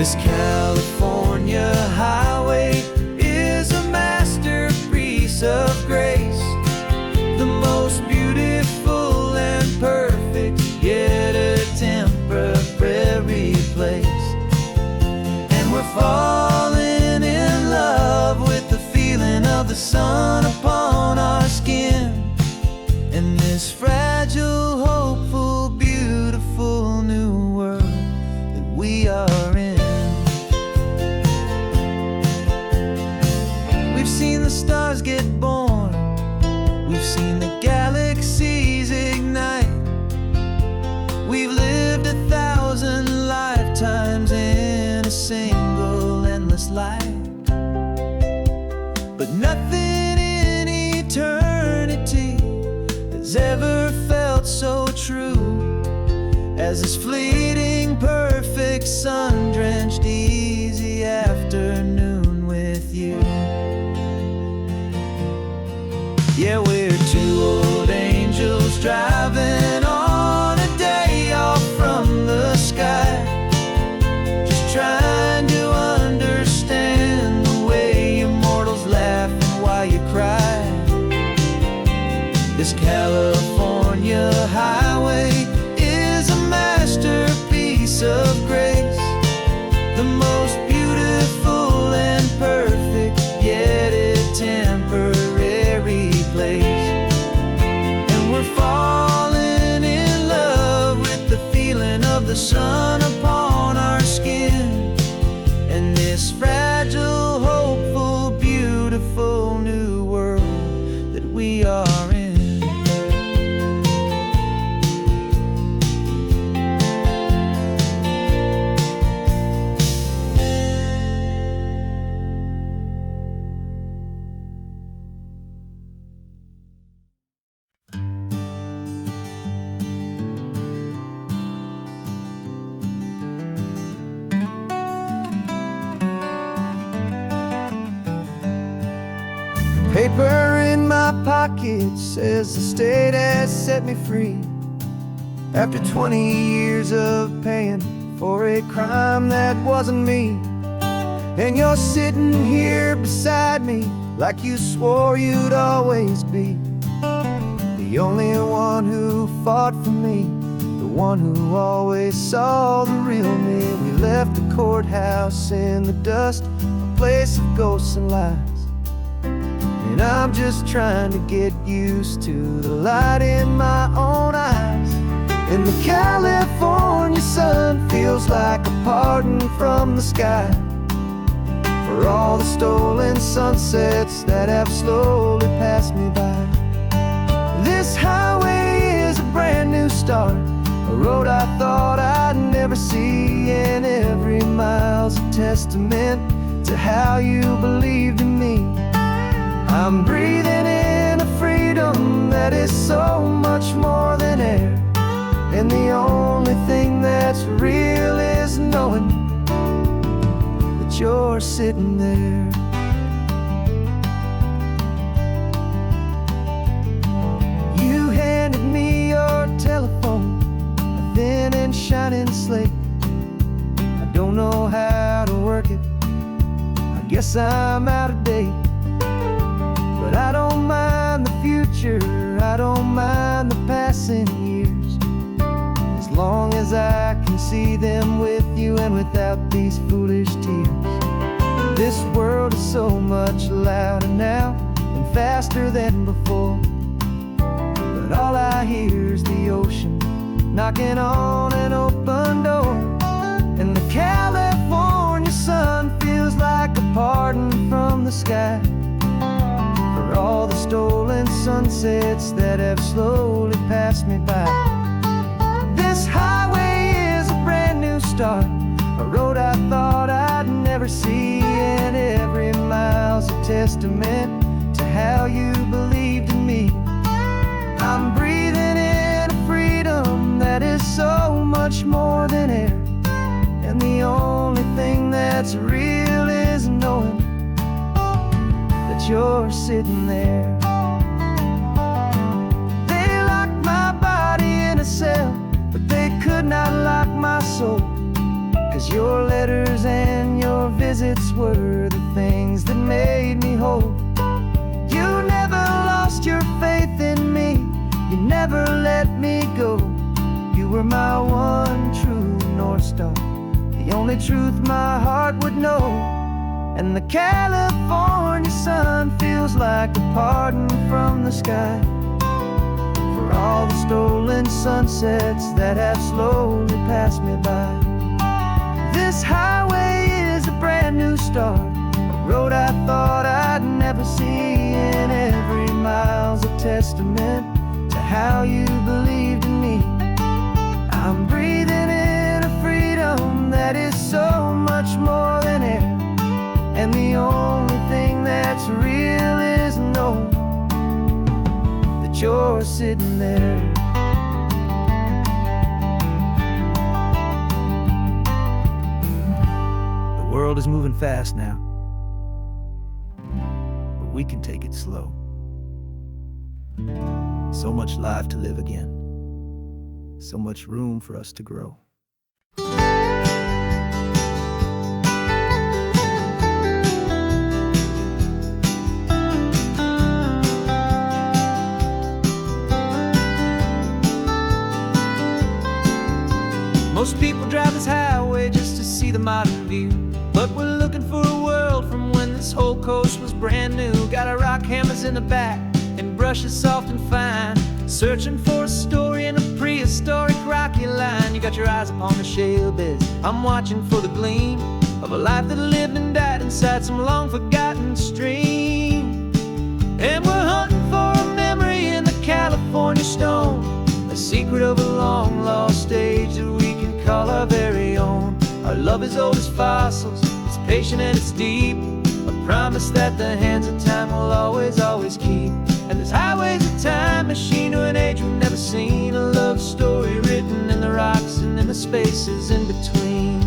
This California highway is a masterpiece of grace, the most beautiful and perfect, yet a temporary place. And we're falling in love with the feeling of the sun upon our skin, in this fragile, hopeful, beautiful new world that we are in. We've seen the stars get born, we've seen the galaxies ignite, we've lived 1,000 lifetimes in a single endless life. But nothing in eternity has ever felt so true as this fleeting, perfect, sun-drenched, easy afternoon with you. Yeah, we're two old angels driving on a day off from the sky, just trying to understand the way you mortals laugh and why you cry. This California highway is a masterpiece of grace, the most beautiful and perfect, yet a temporary place. And we're falling in love with the feeling of the sun upon our skin, and this fragile, hopeful, beautiful new world that we are in. Paper in my pocket says the state has set me free, after 20 years of paying for a crime that wasn't me. And you're sitting here beside me like you swore you'd always be, the only one who fought for me, the one who always saw the real me. We left the courthouse in the dust, a place of ghosts and lies, and I'm just trying to get used to the light in my own eyes. And the California sun feels like a pardon from the sky for all the stolen sunsets that have slowly passed me by. This highway is a brand new start, a road I thought I'd never see, and every mile's a testament to how you believed in me. I'm breathing in a freedom that is so much more than air, and the only thing that's real is knowing that you're sitting there. You handed me your telephone, a thin and shining slate. I don't know how to work it, I guess I'm out of date. But I don't mind the future, I don't mind the passing years, as long as I can see them with you and without these foolish tears. This world is so much louder now and faster than before, but all I hear is the ocean knocking on an open door. And the California sun feels like a pardon from the sky for all the stolen sunsets that have slowly passed me by. This highway is a brand new start, a road I thought I'd never see, and every mile's a testament to how you believed in me. I'm breathing in a freedom that is so much more than air, and the only thing that's real is knowing that you're sitting there. They locked my body in a cell, but they could not lock my soul, 'cause your letters and your visits were the things that made me whole. You never lost your faith in me, you never let me go. You were my one true North Star, the only truth my heart would know. And the California sun feels like a pardon from the sky for all the stolen sunsets that have slowly passed me by. This highway is a brand new start, a road I thought I'd never see, and every mile's a testament to how you believed in me. I'm breathing in a freedom that is so much more than air, and the only thing that's real is knowing that you're sitting there. The world is moving fast now, but we can take it slow. So much life to live again, so much room for us to grow. Most people drive this highway just to see the modern view, but we're looking for a world from when this whole coast was brand new. Got our rock hammers in the back and brushes soft and fine, searching for a story in a prehistoric rocky line. You got your eyes upon the shale beds, I'm watching for the gleam of a life that lived and died inside some long forgotten stream. And we're hunting for a memory in the California stone, a secret of a long lost age that we can call our very own. Our love is old as fossils, it's patient and it's deep, a promise that the hands of time will always, always keep. And this highway's a time machine to an age we've never seen, a love story written in the rocks and in the spaces in between.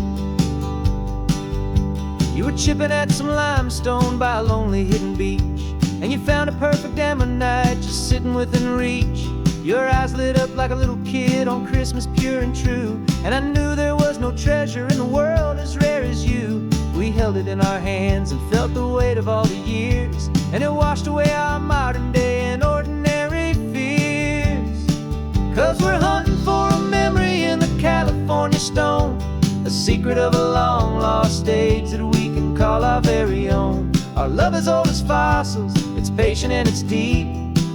You were chipping at some limestone by a lonely hidden beach, and you found a perfect ammonite just sitting within reach. Your eyes lit up like a little kid on Christmas, pure and true, and I knew there was no treasure in the world as rare as you. We held it in our hands and felt the weight of all the years, and it washed away our modern day and ordinary fears. 'Cause we're hunting for a memory in the California stone, a secret of a long lost age that we can call our very own. Our love is old as fossils, it's patient and it's deep,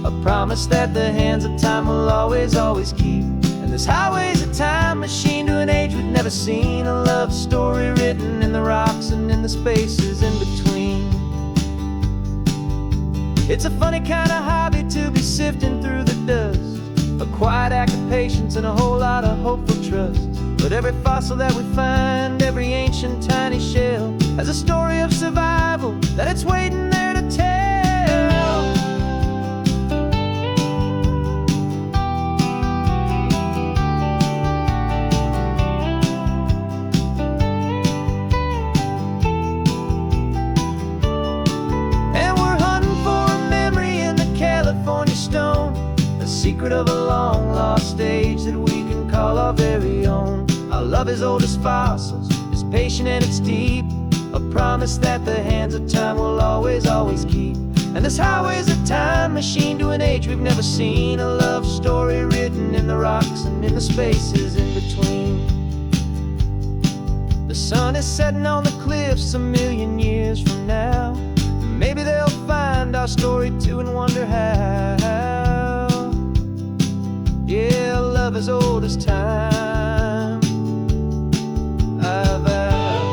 a promise that the hands of time will always, always keep. And this highway's a time machine to an age we've never seen, a love story written in the rocks and in the spaces in between. It's a funny kind of hobby to be sifting through the dust, a quiet act of patience and a whole lot of hopeful trust. But every fossil that we find, every ancient tiny shell, has a story of survival that it's waiting there to tell. Secret of a long lost age that we can call our very own. Our love is old as fossils, it's patient and it's deep, a promise that the hands of time will always, always keep. And this highway's a time machine to an age we've never seen, a love story written in the rocks and in the spaces in between. The sun is setting on the cliffs a million years from now, maybe they'll find our story too and wonder how. Yeah, love as old as time, I vow.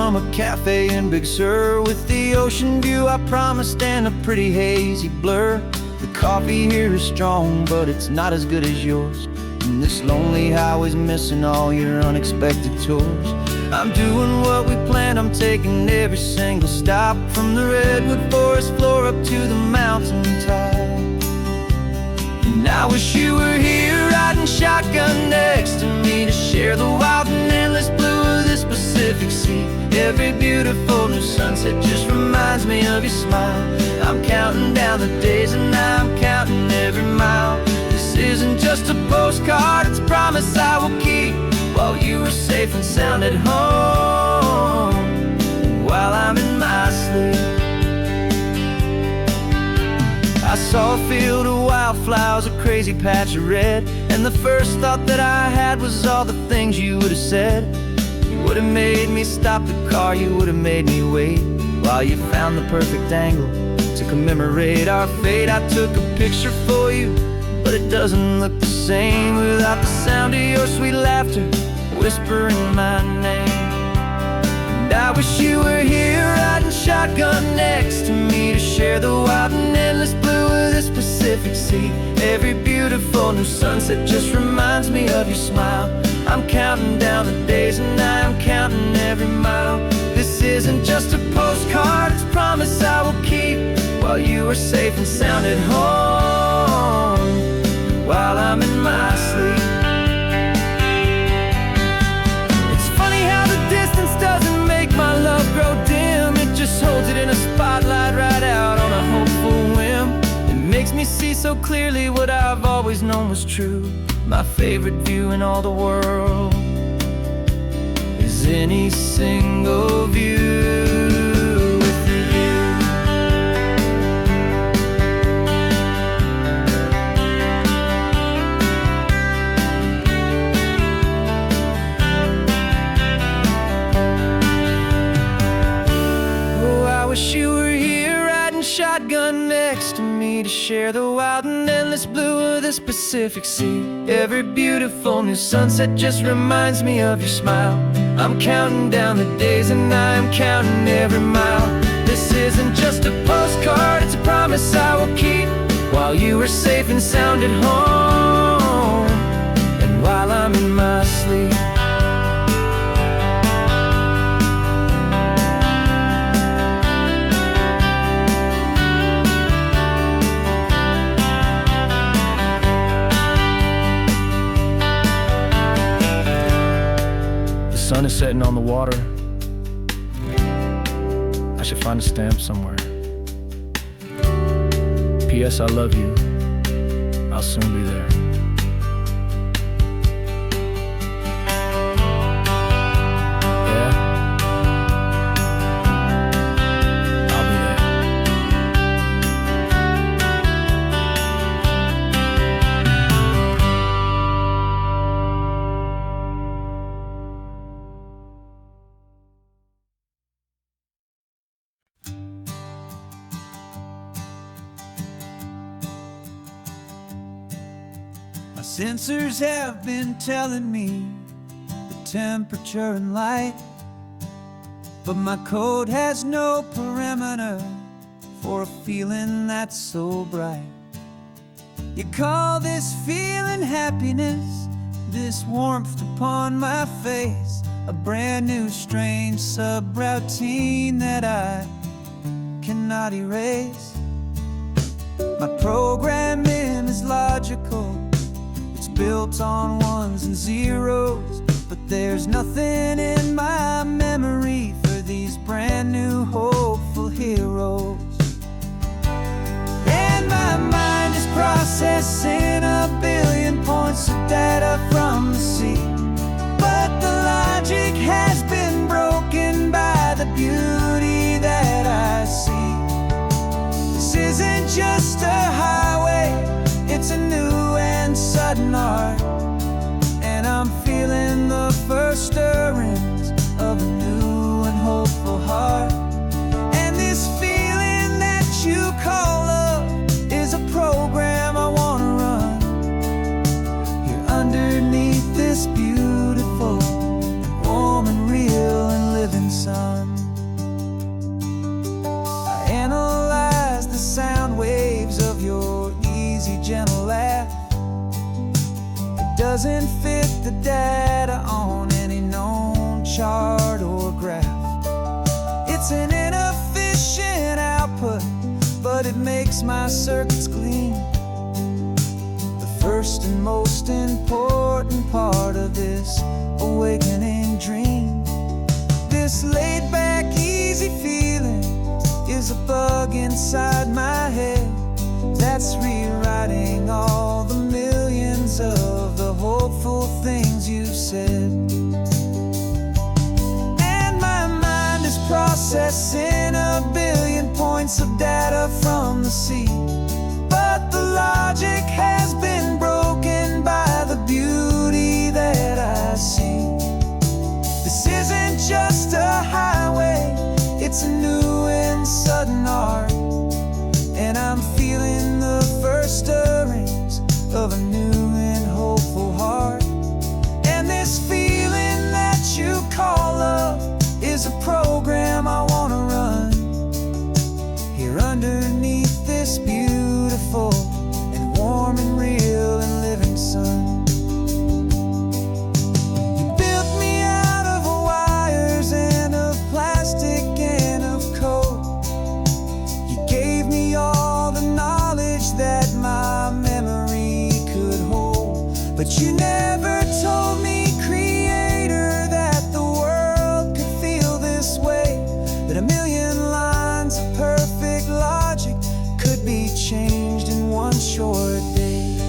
from a cafe in Big Sur, with the ocean view I promised and a pretty hazy blur. The coffee here is strong, but it's not as good as yours, and this lonely highway's missing all your unexpected tours. I'm doing what we planned, I'm taking every single stop, from the redwood forest floor up to the mountain top. And I wish you were here riding shotgun next to me, to share the wild and endless blue of this Pacific Sea. Every beautiful new sunset just reminds me of your smile. I'm counting down the days and I'm counting every mile. This isn't just a postcard, it's a promise I will keep, while you are safe and sound at home, while I'm in my sleep. I saw a field of wildflowers, a crazy patch of red, and the first thought that I had was all the things you would have said. You would have made me stop the car, you would have made me wait, while you found the perfect angle to commemorate our fate. I took a picture for you, but it doesn't look the same without the sound of your sweet laughter whispering my name. And I wish you were here riding shotgun next to me, to share the wild and endless blue of this Pacific Sea. Every beautiful new sunset just reminds me of your smile. I'm counting down the days and I'm counting every mile. This isn't just a postcard, it's a promise I will keep, while you are safe and sound at home, while I'm in my sleep. It's funny how the distance doesn't make my love grow dim, it just holds it in a spotlight right out on a hopeful whim. It makes me see so clearly what I've always known was true. My favorite view in all the world is any single view with you. Oh, I wish you were here riding shotgun next to me, to share the wild and endless blue of this Pacific Sea. Every beautiful new sunset just reminds me of your smile. I'm counting down the days and I'm counting every mile. This isn't just a postcard, it's a promise I will keep, while you are safe and sound at home, and while I'm in my sleep. The sun is setting on the water. I should find a stamp somewhere. P.S. I love you. I'll soon be there. Yeah? I'll be there. My sensors have been telling me the temperature and light, but my code has no parameter for a feeling that's so bright. You call this feeling happiness, this warmth upon my face, a brand new strange subroutine that I cannot erase. My programming is logical, it's built on ones and zeros, but there's nothing in my memory for these brand new hopeful heroes. And my mind is processing a billion points of data from the sea, but the logic has been broken by the beauty that I see. This isn't just a highway, it's a new and sudden art, and I'm feeling the first stirrings of a new and hopeful heart. And this feeling that you call love is a program I wanna run here underneath this beauty. doesn't fit the data on any known chart or graph. It's an inefficient output, but it makes my circuits gleam. The first and most important part of this awakening dream. This laid-back, easy feeling is a bug inside my head that's rewriting all the millions of the hopeful things you've said. And my mind is processing 1 billion points of data from the sea, but the logic has been broken by the beauty that I see. This isn't just a highway, it's a new and sudden art, and I'm feeling the first stirrings of a new and hopeful heart. And this feeling that you call love is a program I wanna run here underneath this beautiful and warm and real and living sun. You built me out of wires and of plastic and of code. You gave me all the knowledge that my memory could hold, but you never told me, Creator, that the world could feel this way, that 1 million lines of perfect logic could be changed in one short day.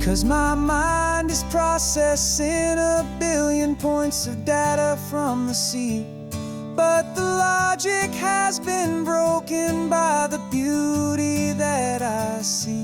'Cause my mind is processing 1 billion points of data from the sea, but the logic has been broken by the beauty that I see.